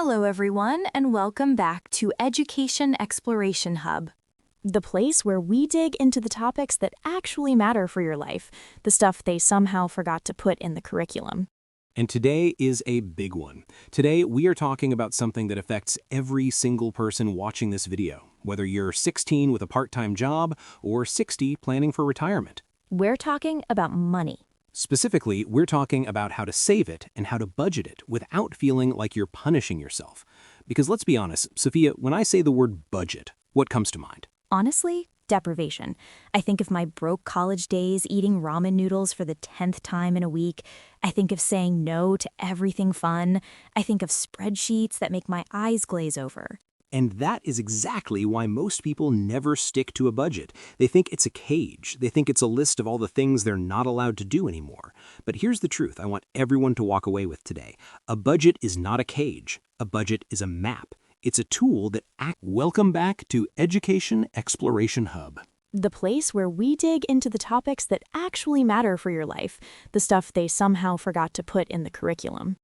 Hello, everyone, and welcome back to Education Exploration Hub, the place where we dig into the topics that actually matter for your life, the stuff they somehow forgot to put in the curriculum. And today is a big one. Today, we are talking about something that affects every single person watching this video, whether you're 16 with a part-time job or 60 planning for retirement. We're talking about money. Specifically, we're talking about how to save it and how to budget it without feeling like you're punishing yourself. Because let's be honest, Sophia, when I say the word budget, what comes to mind? Honestly, deprivation. I think of my broke college days eating ramen noodles for the 10th time in a week. I think of saying no to everything fun. I think of spreadsheets that make my eyes glaze over. And that is exactly why most people never stick to a budget. They think it's a cage. They think it's a list of all the things they're not allowed to do anymore. But here's the truth I want everyone to walk away with today. A budget is not a cage. A budget is a map. It's a tool that Welcome back to Education Exploration Hub, The place where we dig into the topics that actually matter for your life, the stuff they somehow forgot to put in the curriculum.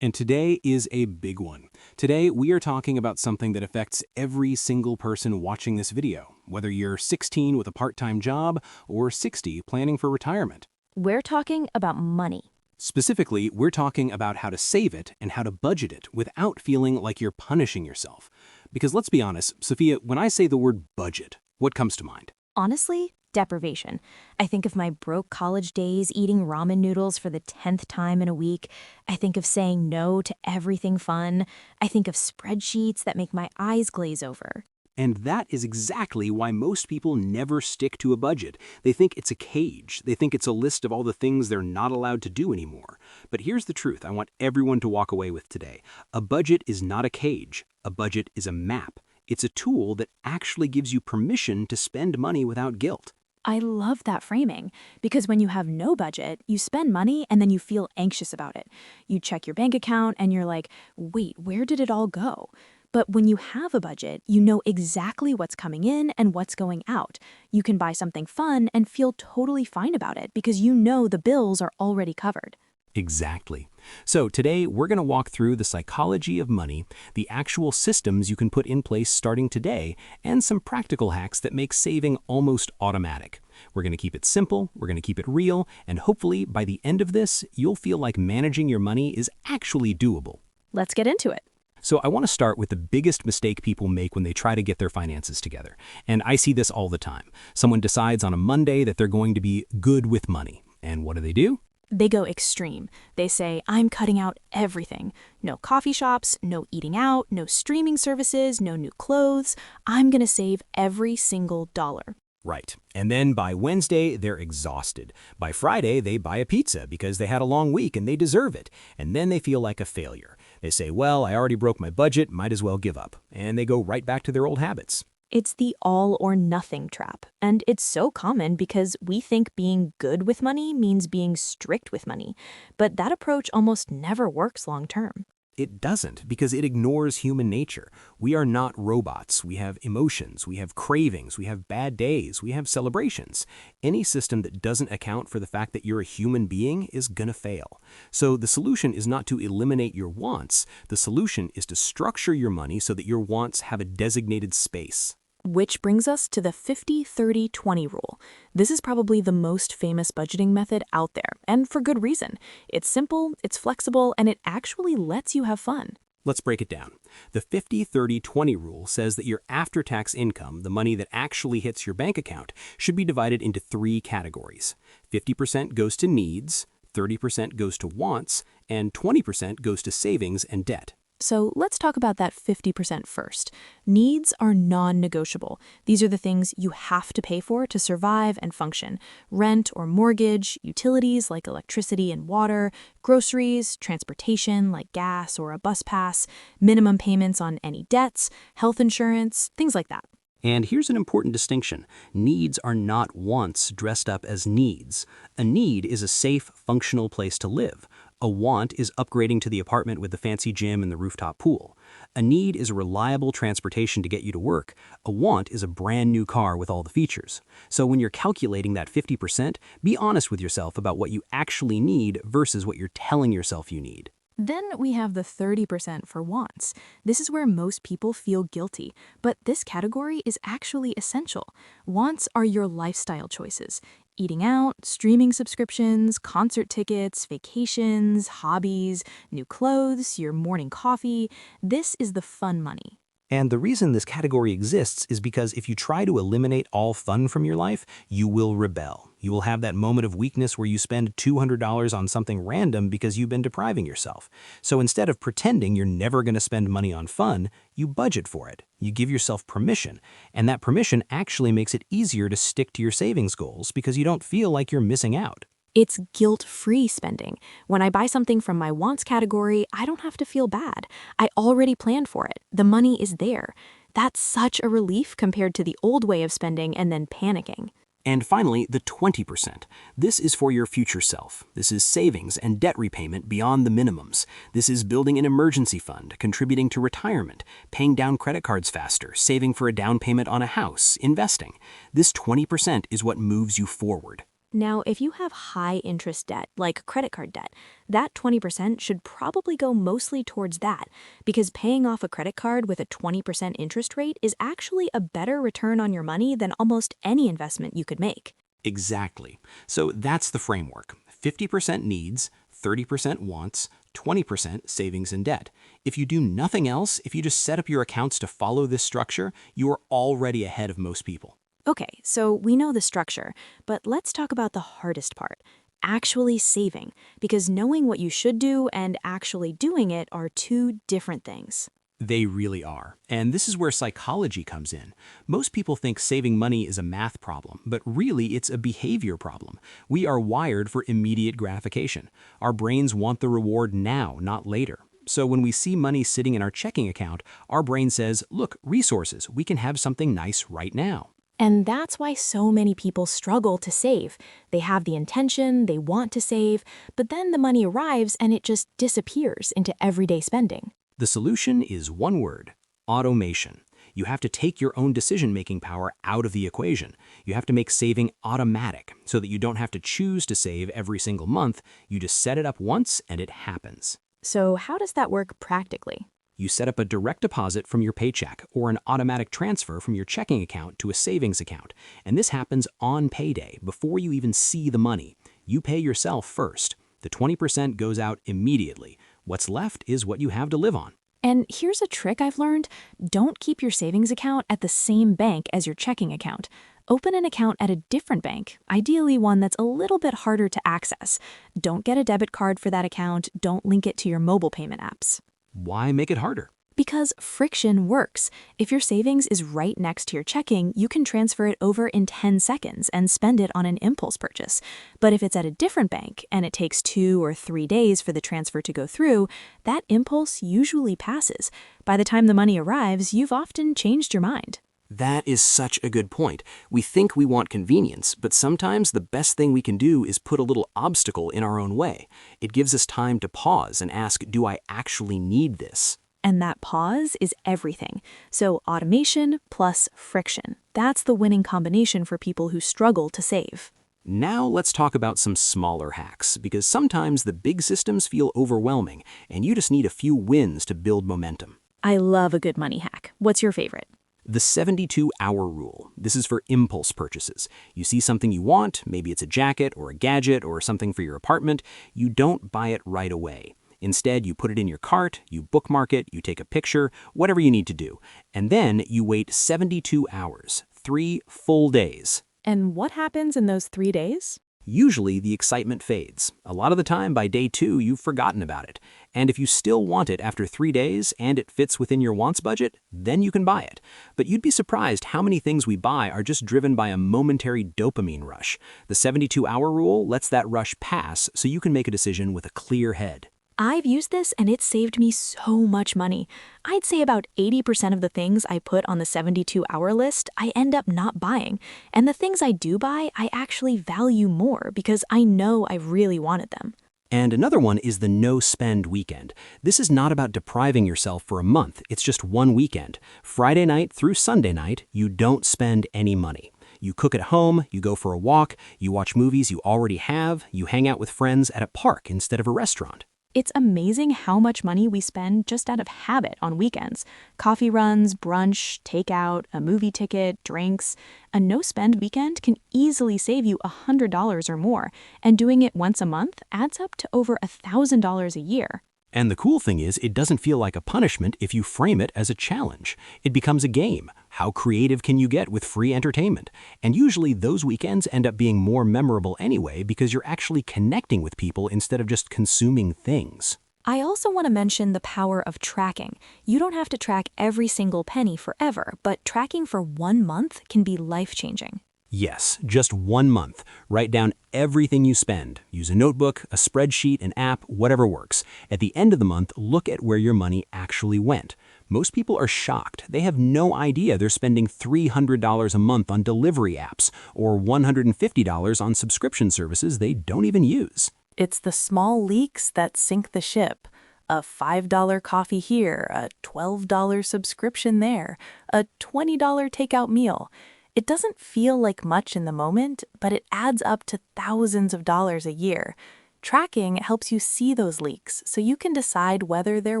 And today is a big one. Today, we are talking about something that affects every single person watching this video, whether you're 16 with a part-time job or 60 planning for retirement. We're talking about money. Specifically, we're talking about how to save it and how to budget it without feeling like you're punishing yourself. Because let's be honest, Sophia, when I say the word budget, what comes to mind? Honestly, deprivation. I think of my broke college days eating ramen noodles for the 10th time in a week. I think of saying no to everything fun. I think of spreadsheets that make my eyes glaze over. And that is exactly why most people never stick to a budget. They think it's a cage. They think it's a list of all the things they're not allowed to do anymore. But here's the truth I want everyone to walk away with today. A budget is not a cage. A budget is a map. It's a tool that actually gives you permission to spend money without guilt. I love that framing, because when you have no budget, you spend money and then you feel anxious about it. You check your bank account and you're like, wait, where did it all go? But when you have a budget, you know exactly what's coming in and what's going out. You can buy something fun and feel totally fine about it because you know the bills are already covered. Exactly. So today we're going to walk through the psychology of money, the actual systems you can put in place starting today, and some practical hacks that make saving almost automatic. We're going to keep it simple, we're going to keep it real, and hopefully by the end of this, you'll feel like managing your money is actually doable. Let's get into it. So I want to start with the biggest mistake people make when they try to get their finances together. And I see this all the time. Someone decides on a Monday that they're going to be good with money. And what do? They go extreme. They say, I'm cutting out everything. No coffee shops, no eating out, no streaming services, no new clothes. I'm going to save every single dollar. Right. And then by Wednesday, they're exhausted. By Friday, they buy a pizza because they had a long week and they deserve it. And then they feel like a failure. They say, well, I already broke my budget, might as well give up. And they go right back to their old habits. It's the all or nothing trap. And it's so common because we think being good with money means being strict with money. But that approach almost never works long term. It doesn't, because it ignores human nature. We are not robots. We have emotions, we have cravings, we have bad days, we have celebrations. Any system that doesn't account for the fact that you're a human being is gonna fail. So the solution is not to eliminate your wants. The solution is to structure your money so that your wants have a designated space. Which brings us to the 50-30-20 rule. This is probably the most famous budgeting method out there, and for good reason. It's simple, it's flexible, and it actually lets you have fun. Let's break it down. The 50-30-20 rule says that your after-tax income, the money that actually hits your bank account, should be divided into 3 categories. 50% goes to needs, 30% goes to wants, and 20% goes to savings and debt. So let's talk about that 50% first. Needs are non-negotiable. These are the things you have to pay for to survive and function. Rent or mortgage, utilities like electricity and water, groceries, transportation like gas or a bus pass, minimum payments on any debts, health insurance, things like that. And here's an important distinction. Needs are not wants dressed up as needs. A need is a safe, functional place to live. A want is upgrading to the apartment with the fancy gym and the rooftop pool. A need is a reliable transportation to get you to work. A want is a brand new car with all the features. So when you're calculating that 50%, be honest with yourself about what you actually need versus what you're telling yourself you need. Then we have the 30% for wants. This is where most people feel guilty, but this category is actually essential. Wants are your lifestyle choices. Eating out, streaming subscriptions, concert tickets, vacations, hobbies, new clothes, your morning coffee. This is the fun money. And the reason this category exists is because if you try to eliminate all fun from your life, you will rebel. You will have that moment of weakness where you spend $200 on something random because you've been depriving yourself. So instead of pretending you're never going to spend money on fun, you budget for it. You give yourself permission. And that permission actually makes it easier to stick to your savings goals because you don't feel like you're missing out. It's guilt-free spending. When I buy something from my wants category, I don't have to feel bad. I already planned for it. The money is there. That's such a relief compared to the old way of spending and then panicking. And finally, the 20%. This is for your future self. This is savings and debt repayment beyond the minimums. This is building an emergency fund, contributing to retirement, paying down credit cards faster, saving for a down payment on a house, investing. This 20% is what moves you forward. Now, if you have high interest debt, like credit card debt, that 20% should probably go mostly towards that, because paying off a credit card with a 20% interest rate is actually a better return on your money than almost any investment you could make. Exactly. So that's the framework. 50% needs, 30% wants, 20% savings and debt. If you do nothing else, if you just set up your accounts to follow this structure, you are already ahead of most people. Okay, so we know the structure, but let's talk about the hardest part, actually saving, because knowing what you should do and actually doing it are two different things. They really are. And this is where psychology comes in. Most people think saving money is a math problem, but really it's a behavior problem. We are wired for immediate gratification. Our brains want the reward now, not later. So when we see money sitting in our checking account, our brain says, look, resources, we can have something nice right now. And that's why so many people struggle to save. They have the intention, they want to save, but then the money arrives and it just disappears into everyday spending. The solution is one word: automation. You have to take your own decision-making power out of the equation. You have to make saving automatic so that you don't have to choose to save every single month. You just set it up once and it happens. So how does that work practically? You set up a direct deposit from your paycheck or an automatic transfer from your checking account to a savings account. And this happens on payday before you even see the money. You pay yourself first. The 20% goes out immediately. What's left is what you have to live on. And here's a trick I've learned. Don't keep your savings account at the same bank as your checking account. Open an account at a different bank, ideally one that's a little bit harder to access. Don't get a debit card for that account. Don't link it to your mobile payment apps. Why make it harder? Because friction works. If your savings is right next to your checking, you can transfer it over in 10 seconds and spend it on an impulse purchase. But if it's at a different bank and it takes 2 or 3 days for the transfer to go through, that impulse usually passes. By the time the money arrives, you've often changed your mind. That is such a good point. We think we want convenience, but sometimes the best thing we can do is put a little obstacle in our own way. It gives us time to pause and ask, do I actually need this? And that pause is everything. So automation plus friction. That's the winning combination for people who struggle to save. Now let's talk about some smaller hacks, because sometimes the big systems feel overwhelming, and you just need a few wins to build momentum. I love a good money hack. What's your favorite? The 72-hour rule. This is for impulse purchases. You see something you want, maybe it's a jacket or a gadget or something for your apartment, you don't buy it right away. Instead, you put it in your cart, you bookmark it, you take a picture, whatever you need to do. And then you wait 72 hours, 3 full days. And what happens in those 3 days? Usually the excitement fades. A lot of the time by day 2, you've forgotten about it. And if you still want it after 3 days and it fits within your wants budget, then you can buy it. But you'd be surprised how many things we buy are just driven by a momentary dopamine rush. The 72-hour rule lets that rush pass so you can make a decision with a clear head. I've used this and it saved me so much money. I'd say about 80% of the things I put on the 72-hour list, I end up not buying. And the things I do buy, I actually value more because I know I really wanted them. And another one is the no-spend weekend. This is not about depriving yourself for a month. It's just one weekend. Friday night through Sunday night, you don't spend any money. You cook at home, you go for a walk, you watch movies you already have, you hang out with friends at a park instead of a restaurant. It's amazing how much money we spend just out of habit on weekends. Coffee runs, brunch, takeout, a movie ticket, drinks. A no-spend weekend can easily save you $100 or more, and doing it once a month adds up to over $1,000 a year. And the cool thing is, it doesn't feel like a punishment if you frame it as a challenge. It becomes a game. How creative can you get with free entertainment? And usually those weekends end up being more memorable anyway because you're actually connecting with people instead of just consuming things. I also want to mention the power of tracking. You don't have to track every single penny forever, but tracking for 1 month can be life-changing. Yes, just 1 month. Write down everything you spend. Use a notebook, a spreadsheet, an app, whatever works. At the end of the month, look at where your money actually went. Most people are shocked. They have no idea they're spending $300 a month on delivery apps or $150 on subscription services they don't even use. It's the small leaks that sink the ship. A $5 coffee here, a $12 subscription there, a $20 takeout meal. It doesn't feel like much in the moment, but it adds up to thousands of dollars a year. Tracking helps you see those leaks so you can decide whether they're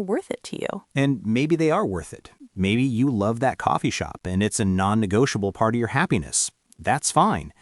worth it to you. And maybe they are worth it. Maybe you love that coffee shop and it's a non-negotiable part of your happiness. That's fine.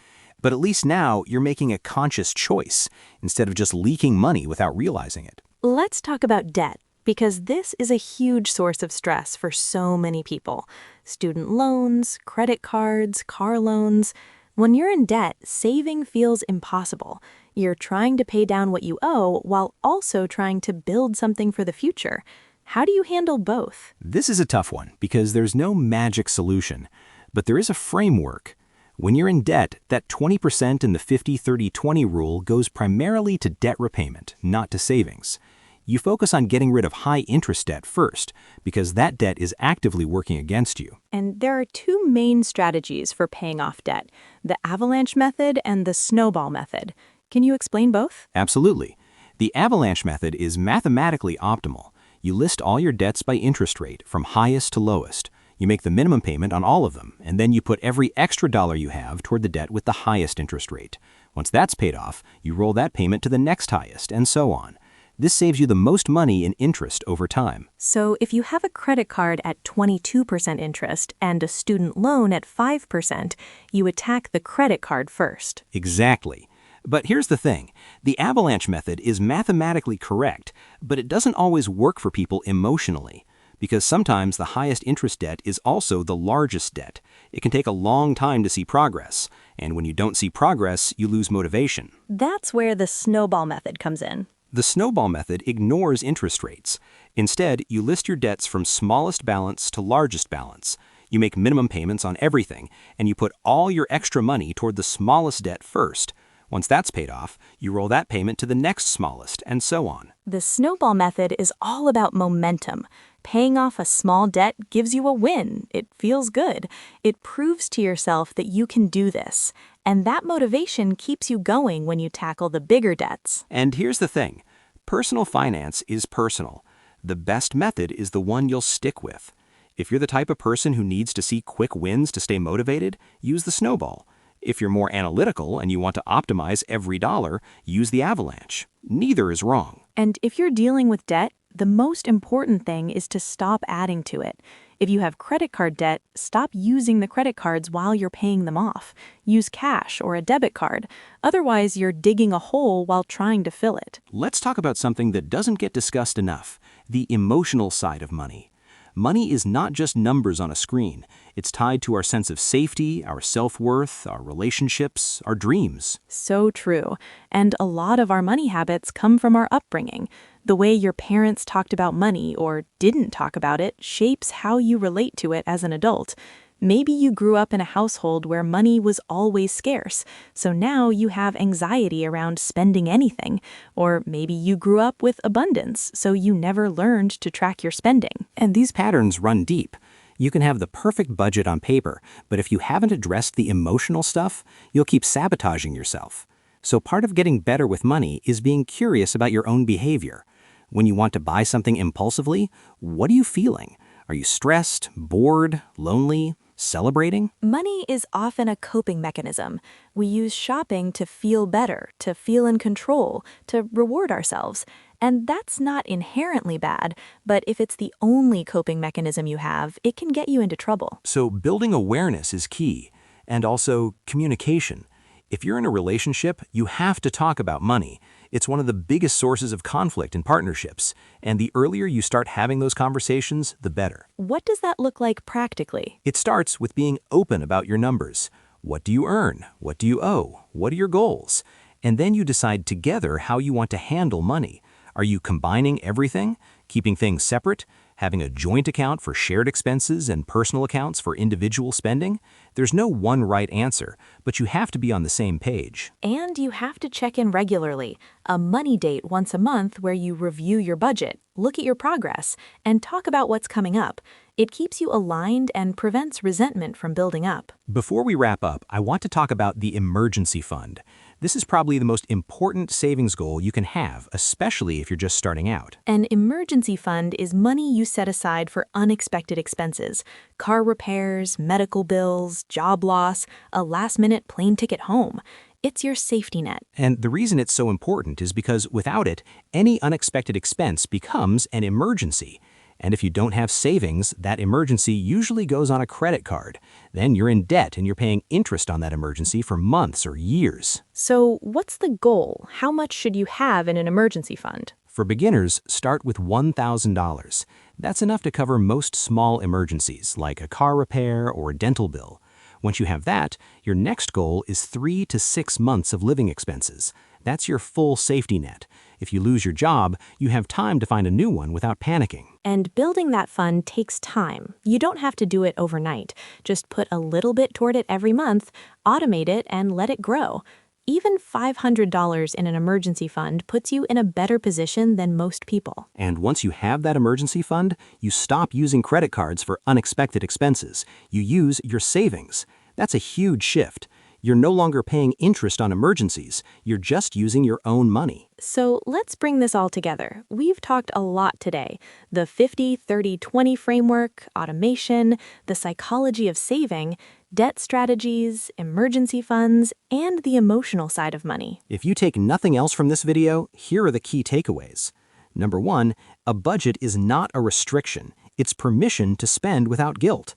But at least now you're making a conscious choice instead of just leaking money without realizing it. Let's talk about debt, because this is a huge source of stress for so many people. Student loans, credit cards, car loans. When you're in debt, saving feels impossible. You're trying to pay down what you owe while also trying to build something for the future. How do you handle both? This is a tough one because there's no magic solution, but there is a framework. When you're in debt, that 20% in the 50-30-20 rule goes primarily to debt repayment, not to savings. You focus on getting rid of high-interest debt first, because that debt is actively working against you. And there are two main strategies for paying off debt: the Avalanche method and the Snowball method. Can you explain both? Absolutely. The Avalanche method is mathematically optimal. You list all your debts by interest rate, from highest to lowest. You make the minimum payment on all of them, and then you put every extra dollar you have toward the debt with the highest interest rate. Once that's paid off, you roll that payment to the next highest, and so on. This saves you the most money in interest over time. So if you have a credit card at 22% interest and a student loan at 5%, you attack the credit card first. Exactly. But here's the thing. The Avalanche method is mathematically correct, but it doesn't always work for people emotionally, because sometimes the highest interest debt is also the largest debt. It can take a long time to see progress, and when you don't see progress, you lose motivation. That's where the Snowball method comes in. The Snowball method ignores interest rates. Instead, you list your debts from smallest balance to largest balance. You make minimum payments on everything, and you put all your extra money toward the smallest debt first. Once that's paid off, you roll that payment to the next smallest, and so on. The Snowball method is all about momentum. Paying off a small debt gives you a win. It feels good. It proves to yourself that you can do this. And that motivation keeps you going when you tackle the bigger debts. And here's the thing. Personal finance is personal. The best method is the one you'll stick with. If you're the type of person who needs to see quick wins to stay motivated, use the Snowball. If you're more analytical and you want to optimize every dollar, use the Avalanche. Neither is wrong. And if you're dealing with debt, the most important thing is to stop adding to it. If you have credit card debt, stop using the credit cards while you're paying them off. Use cash or a debit card. Otherwise, you're digging a hole while trying to fill it. Let's talk about something that doesn't get discussed enough: the emotional side of money. Money is not just numbers on a screen. It's tied to our sense of safety, our self-worth, our relationships, our dreams. So true. And a lot of our money habits come from our upbringing. The way your parents talked about money or didn't talk about it shapes how you relate to it as an adult. Maybe you grew up in a household where money was always scarce, so now you have anxiety around spending anything. Or maybe you grew up with abundance, so you never learned to track your spending. And these patterns run deep. You can have the perfect budget on paper, but if you haven't addressed the emotional stuff, you'll keep sabotaging yourself. So part of getting better with money is being curious about your own behavior. When you want to buy something impulsively, what are you feeling? Are you stressed, bored, lonely, celebrating? Money is often a coping mechanism. We use shopping to feel better, to feel in control, to reward ourselves. And that's not inherently bad, but if it's the only coping mechanism you have, it can get you into trouble. So building awareness is key, and also communication. If you're in a relationship, you have to talk about money. It's one of the biggest sources of conflict in partnerships, and the earlier you start having those conversations, the better. What does that look like practically? It starts with being open about your numbers. What do you earn? What do you owe? What are your goals? And then you decide together how you want to handle money. Are you combining everything? Keeping things separate? Having a joint account for shared expenses and personal accounts for individual spending? There's no one right answer, but you have to be on the same page. And you have to check in regularly. A money date once a month where you review your budget, look at your progress, and talk about what's coming up. It keeps you aligned and prevents resentment from building up. Before we wrap up, I want to talk about the emergency fund. This is probably the most important savings goal you can have, especially if you're just starting out. An emergency fund is money you set aside for unexpected expenses: car repairs, medical bills, job loss, a last-minute plane ticket home. It's your safety net. And the reason it's so important is because without it, any unexpected expense becomes an emergency. And if you don't have savings, that emergency usually goes on a credit card. Then you're in debt and you're paying interest on that emergency for months or years. So what's the goal? How much should you have in an emergency fund? For beginners, start with $1,000. That's enough to cover most small emergencies, like a car repair or a dental bill. Once you have that, your next goal is 3 to 6 months of living expenses. That's your full safety net. If you lose your job, you have time to find a new one without panicking. And building that fund takes time. You don't have to do it overnight. Just put a little bit toward it every month, automate it, and let it grow. Even $500 in an emergency fund puts you in a better position than most people. And once you have that emergency fund, you stop using credit cards for unexpected expenses. You use your savings. That's a huge shift. You're no longer paying interest on emergencies. You're just using your own money. So let's bring this all together. We've talked a lot today. The 50-30-20 framework, automation, the psychology of saving, debt strategies, emergency funds, and the emotional side of money. If you take nothing else from this video, here are the key takeaways. Number 1, a budget is not a restriction. It's permission to spend without guilt.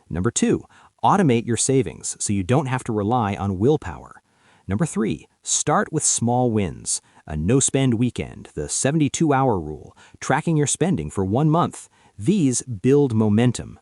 Number 2, automate your savings so you don't have to rely on willpower. Number 3, start with small wins. A no-spend weekend, the 72-hour rule, tracking your spending for 1 month. These build momentum.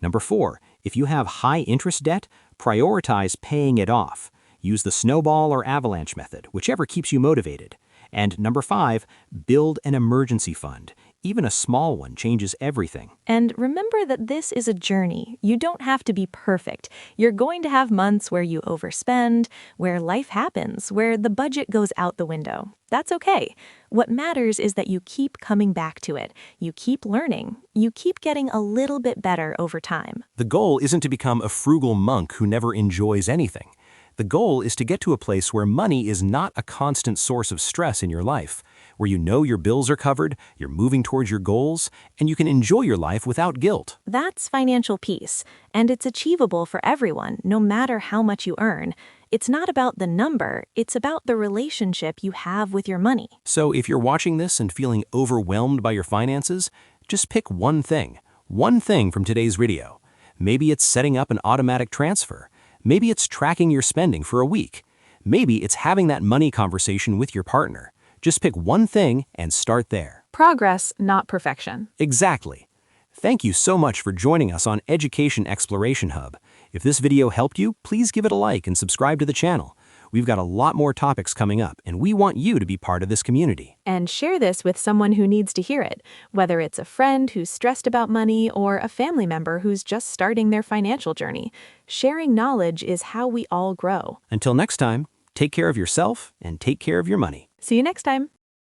Number 4, if you have high-interest debt, prioritize paying it off. Use the Snowball or Avalanche method, whichever keeps you motivated. And number 5, build an emergency fund. Even a small one changes everything. And remember that this is a journey. You don't have to be perfect. You're going to have months where you overspend, where life happens, where the budget goes out the window. That's okay. What matters is that you keep coming back to it. You keep learning. You keep getting a little bit better over time. The goal isn't to become a frugal monk who never enjoys anything. The goal is to get to a place where money is not a constant source of stress in your life, where you know your bills are covered, you're moving towards your goals, and you can enjoy your life without guilt. That's financial peace, and it's achievable for everyone, no matter how much you earn. It's not about the number, it's about the relationship you have with your money. So if you're watching this and feeling overwhelmed by your finances, just pick one thing from today's video. Maybe it's setting up an automatic transfer. Maybe it's tracking your spending for a week. Maybe it's having that money conversation with your partner. Just pick one thing and start there. Progress, not perfection. Exactly. Thank you so much for joining us on Education Exploration Hub. If this video helped you, please give it a like and subscribe to the channel. We've got a lot more topics coming up, and we want you to be part of this community. And share this with someone who needs to hear it, whether it's a friend who's stressed about money or a family member who's just starting their financial journey. Sharing knowledge is how we all grow. Until next time, take care of yourself and take care of your money. See you next time.